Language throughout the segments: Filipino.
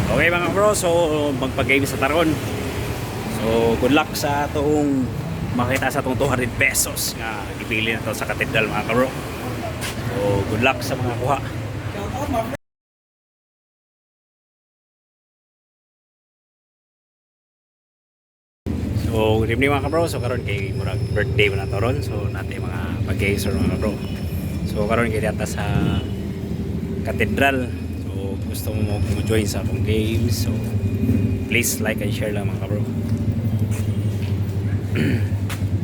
Okay mga bro, so magpag-game sa taron. So good luck sa itong makita sa itong 200 pesos nga ipili na to sa katedral mga bro. So good luck sa mga kuha. So good evening mga bro. So karon kay murag birthday mo na taron. So natin mga pag-games mga bro. So karon kay data sa katedral. So gusto mo join sa akong games. So please like and share lang mga bro.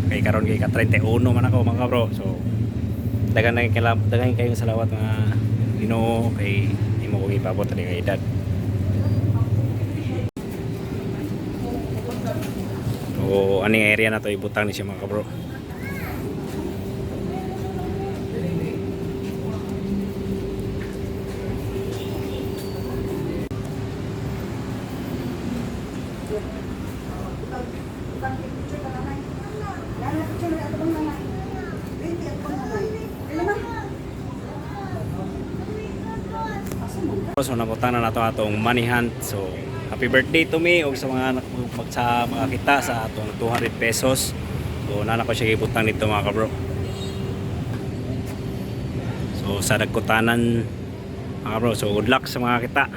Kay karon kay ka 31 man ako mga bro. So dagan kayong salawat mga Ginoo kay imo ko ipabot ani nga edad. So ani area na to ibutang ni siya mga bro. So nabutang na nato atong money hunt. So happy birthday to me og sa mga mga kita sa atong 200 pesos. So nana ko siya ibutang nito mga kabro. So sa nagkutanan mga bro, so good luck sa mga kita.